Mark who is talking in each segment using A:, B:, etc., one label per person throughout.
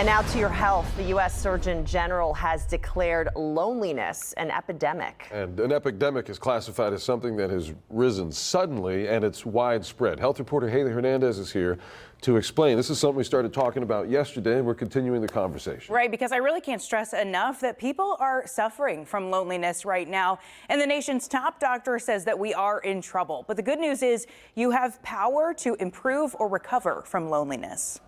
A: Now to your health. The U.S. Surgeon General has declared loneliness an epidemic.
B: And an epidemic is classified as something that has risen suddenly and it's widespread. Health reporter Haley Hernandez is here to explain. This is something we started talking about yesterday, and we're continuing the conversation.
C: Right, because I really can't stress enough that people are suffering from loneliness right now. And the nation's top doctor says that we are in trouble. But the good news is you have power to improve or recover from loneliness.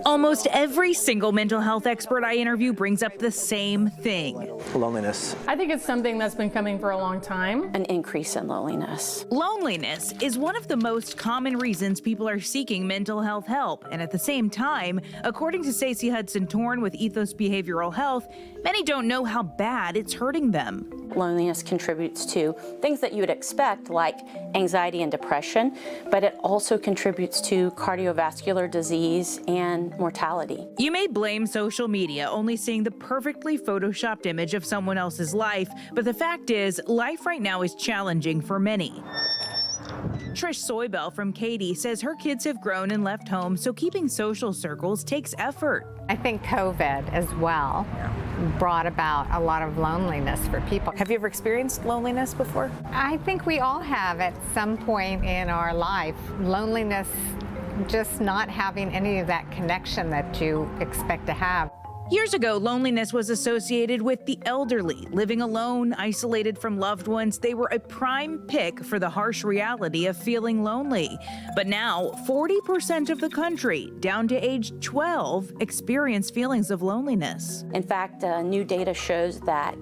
D: Almost every single mental health expert I interview brings up the same thing.
E: Loneliness.
F: I think it's something that's been coming for a long time.
G: An increase in loneliness.
D: Loneliness is one of the most common reasons people are seeking mental health help. And at the same time, according to Stacey Hudson-Torn with Ethos Behavioral Health, many don't know how bad it's hurting them.
G: Loneliness contributes to things that you would expect, like anxiety and depression, but it also contributes to cardiovascular disease and mortality.
D: You may blame social media, only seeing the perfectly photoshopped image of someone else's life, but the fact is, life right now is challenging for many. Trish Soybell from Katy says her kids have grown and left home, so keeping social circles takes effort.
H: I think COVID as well brought about a lot of loneliness for people.
C: Have you ever experienced loneliness before?
H: I think we all have at some point in our life. Loneliness, just not having any of that connection that you expect to have.
D: Years ago, loneliness was associated with the elderly. Living alone, isolated from loved ones, they were a prime pick for the harsh reality of feeling lonely. But now, 40% of the country, down to age 12, experience feelings of loneliness.
G: In fact, new data shows that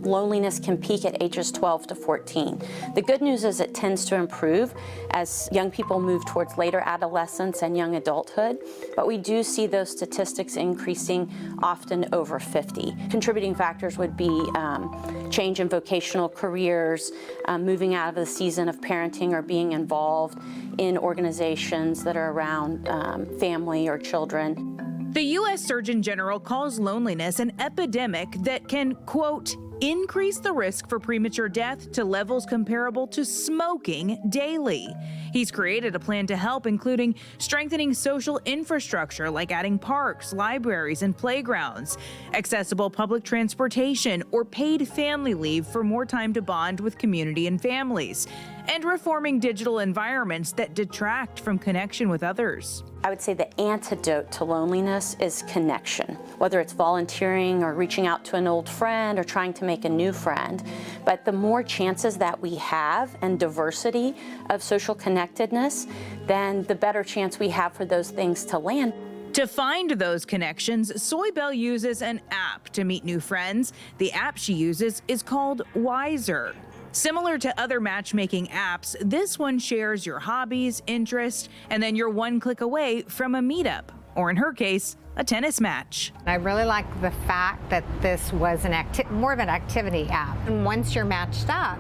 G: loneliness can peak at ages 12 to 14. The good news is it tends to improve as young people move towards later adolescence and young adulthood, but we do see those statistics increasing often over 50. Contributing factors would be change in vocational careers, moving out of the season of parenting or being involved in organizations that are around family or children.
D: The U.S. Surgeon General calls loneliness an epidemic that can, quote, increase the risk for premature death to levels comparable to smoking daily. He's created a plan to help, including strengthening social infrastructure like adding parks, libraries, and playgrounds, accessible public transportation, or paid family leave for more time to bond with community and families, and reforming digital environments that detract from connection with others.
G: I would say the antidote to loneliness is connection, whether it's volunteering or reaching out to an old friend or trying to make a new friend. But the more chances that we have and diversity of social connectedness, then the better chance we have for those things to land.
D: To find those connections, Soybell uses an app to meet new friends. The app she uses is called Wiser. Similar to other matchmaking apps, this one shares your hobbies, interests, and then you're one click away from a meetup, or in her case, a tennis match.
H: I really like the fact that this was more of an activity app. And once you're matched up,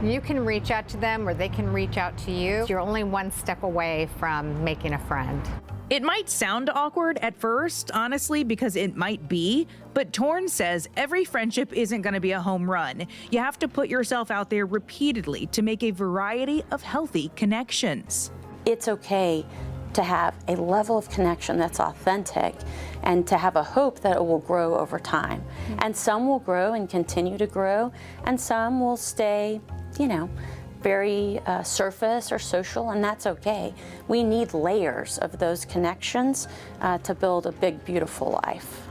H: you can reach out to them or they can reach out to you. You're only one step away from making a friend.
D: It might sound awkward at first, honestly, because it might be, but Torn says every friendship isn't going to be a home run. You have to put yourself out there repeatedly to make a variety of healthy connections.
G: It's okay to have a level of connection that's authentic and to have a hope that it will grow over time. And some will grow and continue to grow, and some will stay, very surface or social, and that's okay. We need layers of those connections to build a big, beautiful life.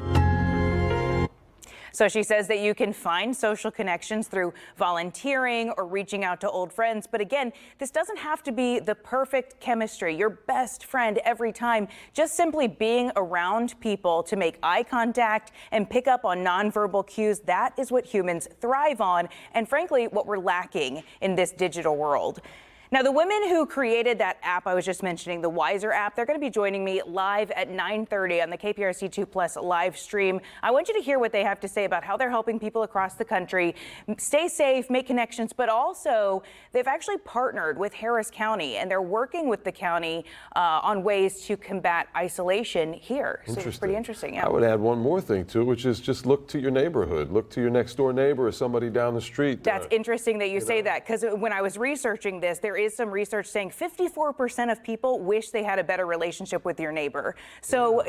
C: So she says that you can find social connections through volunteering or reaching out to old friends. But again, this doesn't have to be the perfect chemistry, your best friend every time. Just simply being around people to make eye contact and pick up on nonverbal cues, that is what humans thrive on, and frankly, what we're lacking in this digital world. Now, the women who created that app I was just mentioning, the Wiser app, they're going to be joining me live at 9:30 on the KPRC2 Plus live stream. I want you to hear what they have to say about how they're helping people across the country stay safe, make connections, but also they've actually partnered with Harris County, and they're working with the county on ways to combat isolation here. So it's pretty interesting. Yeah.
B: I would add one more thing to it, which is just look to your neighborhood. Look to your next door neighbor or somebody down the street.
C: That's interesting that you say that, because when I was researching this, there is some research saying 54% of people wish they had a better relationship with your neighbor. So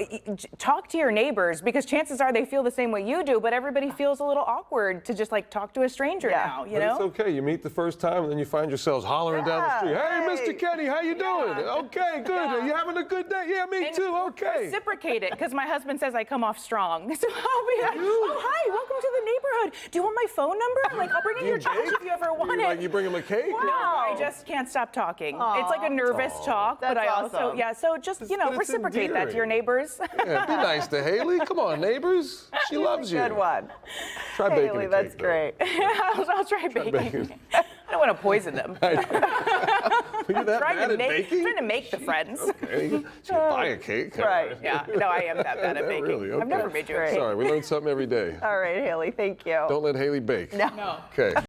C: talk to your neighbors, because chances are they feel the same way you do, but everybody feels a little awkward to just like talk to a stranger now, you know?
B: It's okay. You meet the first time and then you find yourselves hollering down the street. Hey, Mr. Kenny, how you doing? Okay, good. Are you having a good day? Yeah, me too. Okay.
C: Reciprocate it, because my husband says I come off strong. So I'll be like, oh, hi, welcome to the neighborhood. Do you want my phone number? Like, I'll bring in your couch if you ever want it.
B: You bring him a cake?
C: No, I just can't stop talking. It's like a nervous talk, but I also, so just, reciprocate that to your neighbors.
B: Yeah, be nice to Haley. Come on, neighbors. She loves you.
A: Good one.
B: Try baking
A: Haley,
B: a cake,
A: that's
B: though.
A: great.
C: I'll try baking. I don't want to poison them.
B: You're that bad at baking?
C: Trying to make the friends.
B: Okay. Should buy a cake.
A: Right.
C: Yeah, no, I am that bad at baking.
B: Really? Okay.
C: I've never made you a cake.
B: Sorry, we learn something every day.
A: All right, Haley, thank you.
B: Don't let Haley bake.
A: No.
B: Okay.